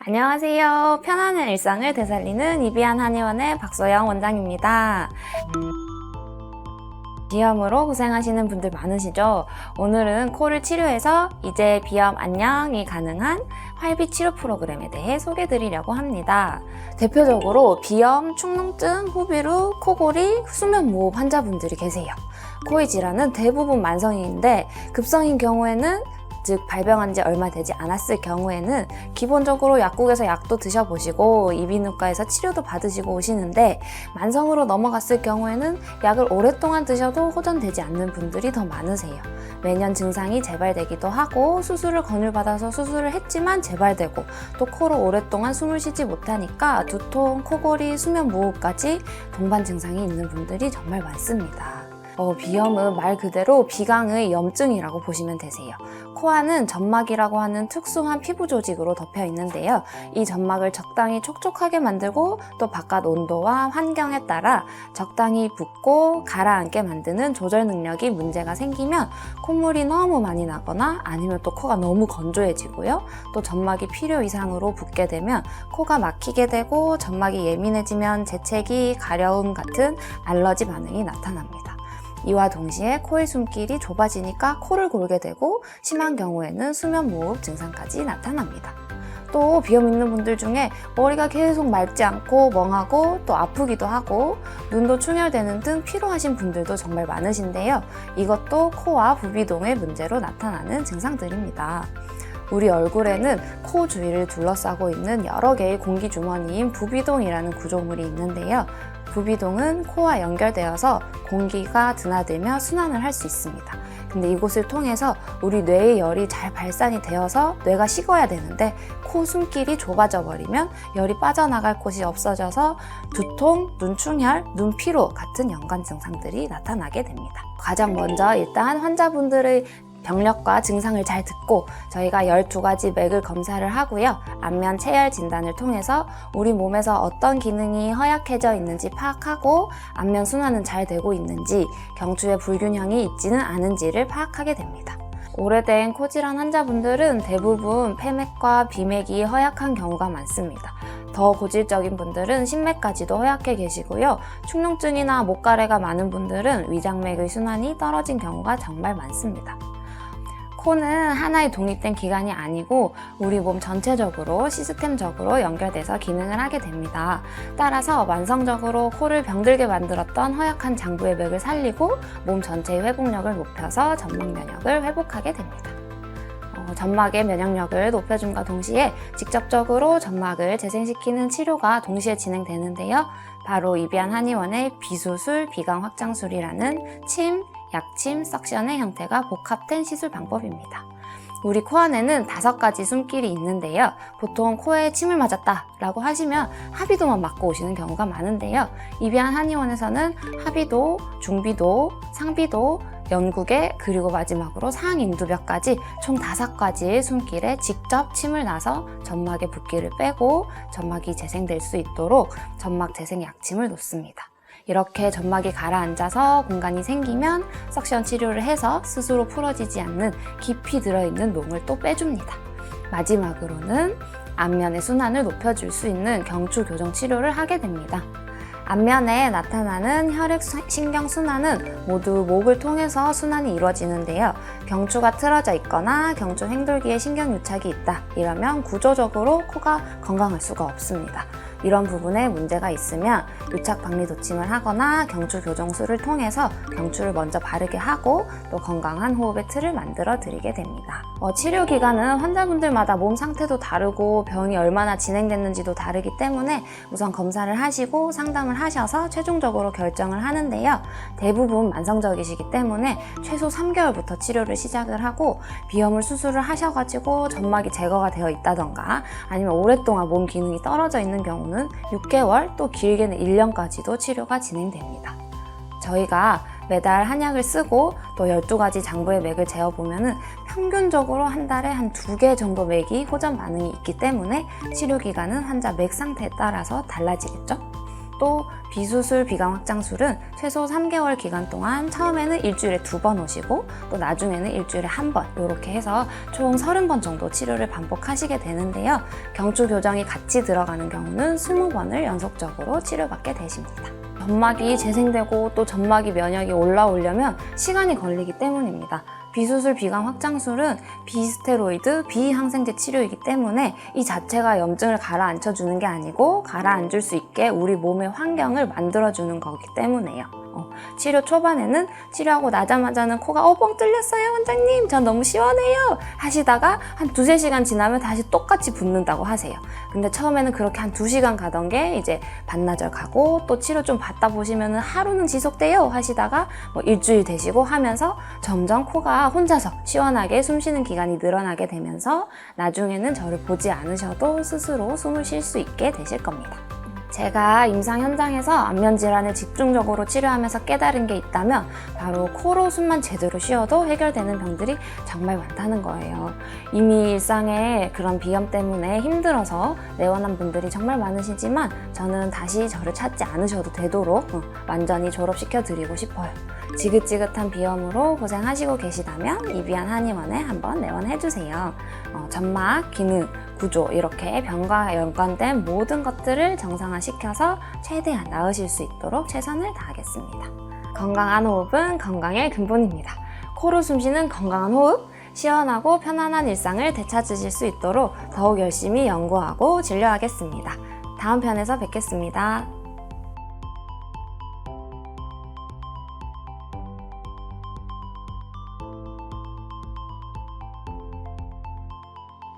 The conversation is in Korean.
안녕하세요. 편안한 일상을 되살리는 이비한 한의원의 박소영 원장입니다. 비염으로 고생하시는 분들 많으시죠? 오늘은 코를 치료해서 이제 비염 안녕이 가능한 활비 치료 프로그램에 대해 소개해 드리려고 합니다. 대표적으로 비염, 축농증, 호비루, 코골이, 수면무호흡 환자분들이 계세요. 코의 질환은 대부분 만성인데 급성인 경우에는 즉 발병한 지 얼마 되지 않았을 경우에는 기본적으로 약국에서 약도 드셔보시고 이비인후과에서 치료도 받으시고 오시는데 만성으로 넘어갔을 경우에는 약을 오랫동안 드셔도 호전되지 않는 분들이 더 많으세요. 매년 증상이 재발되기도 하고 수술을 권유받아서 수술을 했지만 재발되고 또 코로 오랫동안 숨을 쉬지 못하니까 두통, 코골이, 수면무호흡까지 동반 증상이 있는 분들이 정말 많습니다. 비염은 말 그대로 비강의 염증이라고 보시면 되세요. 코안은 점막이라고 하는 특수한 피부 조직으로 덮여 있는데요. 이 점막을 적당히 촉촉하게 만들고 또 바깥 온도와 환경에 따라 적당히 붓고 가라앉게 만드는 조절 능력이 문제가 생기면 콧물이 너무 많이 나거나 아니면 또 코가 너무 건조해지고요. 또 점막이 필요 이상으로 붓게 되면 코가 막히게 되고 점막이 예민해지면 재채기, 가려움 같은 알러지 반응이 나타납니다. 이와 동시에 코의 숨길이 좁아지니까 코를 골게 되고 심한 경우에는 수면무호흡 증상까지 나타납니다. 또 비염 있는 분들 중에 머리가 계속 맑지 않고 멍하고 또 아프기도 하고 눈도 충혈되는 등 피로하신 분들도 정말 많으신데요. 이것도 코와 부비동의 문제로 나타나는 증상들입니다. 우리 얼굴에는 코 주위를 둘러싸고 있는 여러 개의 공기주머니인 부비동이라는 구조물이 있는데요. 부비동은 코와 연결되어서 공기가 드나들며 순환을 할 수 있습니다. 근데 이곳을 통해서 우리 뇌의 열이 잘 발산이 되어서 뇌가 식어야 되는데 코 숨길이 좁아져 버리면 열이 빠져나갈 곳이 없어져서 두통, 눈충혈, 눈피로 같은 연관 증상들이 나타나게 됩니다. 가장 먼저 일단 환자분들의 병력과 증상을 잘 듣고 저희가 12가지 맥을 검사를 하고요. 안면 체열 진단을 통해서 우리 몸에서 어떤 기능이 허약해져 있는지 파악하고 안면 순환은 잘 되고 있는지 경추에 불균형이 있지는 않은지를 파악하게 됩니다. 오래된 코질환 환자분들은 대부분 폐맥과 비맥이 허약한 경우가 많습니다. 더 고질적인 분들은 신맥까지도 허약해 계시고요. 축농증이나 목가래가 많은 분들은 위장맥의 순환이 떨어진 경우가 정말 많습니다. 코는 하나의 독립된 기관이 아니고 우리 몸 전체적으로 시스템적으로 연결돼서 기능을 하게 됩니다. 따라서 만성적으로 코를 병들게 만들었던 허약한 장부의 맥을 살리고 몸 전체의 회복력을 높여서 점막 면역을 회복하게 됩니다. 점막의 면역력을 높여줌과 동시에 직접적으로 점막을 재생시키는 치료가 동시에 진행되는데요. 바로 이비한 한의원의 비수술, 비강 확장술이라는 침, 약침, 석션의 형태가 복합된 시술 방법입니다. 우리 코 안에는 5가지 숨길이 있는데요. 보통 코에 침을 맞았다 라고 하시면 하비도만 맞고 오시는 경우가 많은데요. 이비한 한의원에서는 하비도, 중비도, 상비도, 연구개 그리고 마지막으로 상인두벽까지 총 5가지의 숨길에 직접 침을 놔서 점막의 붓기를 빼고 점막이 재생될 수 있도록 점막 재생 약침을 놓습니다. 이렇게 점막이 가라앉아서 공간이 생기면 석션 치료를 해서 스스로 풀어지지 않는 깊이 들어있는 놈을 또 빼줍니다. 마지막으로는 안면의 순환을 높여줄 수 있는 경추 교정 치료를 하게 됩니다. 안면에 나타나는 혈액신경 순환은 모두 목을 통해서 순환이 이루어지는데요. 경추가 틀어져 있거나 경추 횡돌기에 신경유착이 있다. 이러면 구조적으로 코가 건강할 수가 없습니다. 이런 부분에 문제가 있으면 유착 박리 도침을 하거나 경추 교정술을 통해서 경추를 먼저 바르게 하고 또 건강한 호흡의 틀을 만들어 드리게 됩니다. 치료 기간은 환자분들마다 몸 상태도 다르고 병이 얼마나 진행됐는지도 다르기 때문에 우선 검사를 하시고 상담을 하셔서 최종적으로 결정을 하는데요. 대부분 만성적이시기 때문에 최소 3개월부터 치료를 시작을 하고 비염을 수술을 하셔가지고 점막이 제거가 되어 있다던가 아니면 오랫동안 몸 기능이 떨어져 있는 경우는 6개월 또 길게는 1년까지도 치료가 진행됩니다. 저희가 매달 한약을 쓰고 또 12가지 장부의 맥을 재어보면 평균적으로 한 달에 한 2개 정도 맥이 호전 반응이 있기 때문에 치료 기간은 환자 맥 상태에 따라서 달라지겠죠. 또 비수술 비강 확장술은 최소 3개월 기간 동안 처음에는 일주일에 2번 오시고 또 나중에는 일주일에 1번 이렇게 해서 총 30번 정도 치료를 반복하시게 되는데요. 경추 교정이 같이 들어가는 경우는 20번을 연속적으로 치료받게 되십니다. 점막이 재생되고 또 점막이 면역이 올라오려면 시간이 걸리기 때문입니다. 비수술 비강 확장술은 비스테로이드, 비항생제 치료이기 때문에 이 자체가 염증을 가라앉혀주는 게 아니고 가라앉을 수 있게 우리 몸의 환경을 만들어주는 거기 때문에요. 치료 초반에는 치료하고 나자마자는 코가 뻥 뚫렸어요 원장님 전 너무 시원해요 하시다가 한 2-3시간 지나면 다시 똑같이 붓는다고 하세요. 근데 처음에는 그렇게 한 2시간 가던 게 이제 반나절 가고 또 치료 좀 받다 보시면 하루는 지속돼요 하시다가 일주일 되시고 하면서 점점 코가 혼자서 시원하게 숨 쉬는 기간이 늘어나게 되면서 나중에는 저를 보지 않으셔도 스스로 숨을 쉴 수 있게 되실 겁니다. 제가 임상 현장에서 안면 질환을 집중적으로 치료하면서 깨달은 게 있다면 바로 코로 숨만 제대로 쉬어도 해결되는 병들이 정말 많다는 거예요. 이미 일상에 그런 비염 때문에 힘들어서 내원한 분들이 정말 많으시지만 저는 다시 저를 찾지 않으셔도 되도록 완전히 졸업시켜 드리고 싶어요. 지긋지긋한 비염으로 고생하시고 계시다면 이비한 한의원에 한번 내원해주세요. 점막, 기능, 구조 이렇게 병과 연관된 모든 것들을 정상화시켜서 최대한 나으실 수 있도록 최선을 다하겠습니다. 건강한 호흡은 건강의 근본입니다. 코로 숨쉬는 건강한 호흡, 시원하고 편안한 일상을 되찾으실 수 있도록 더욱 열심히 연구하고 진료하겠습니다. 다음 편에서 뵙겠습니다.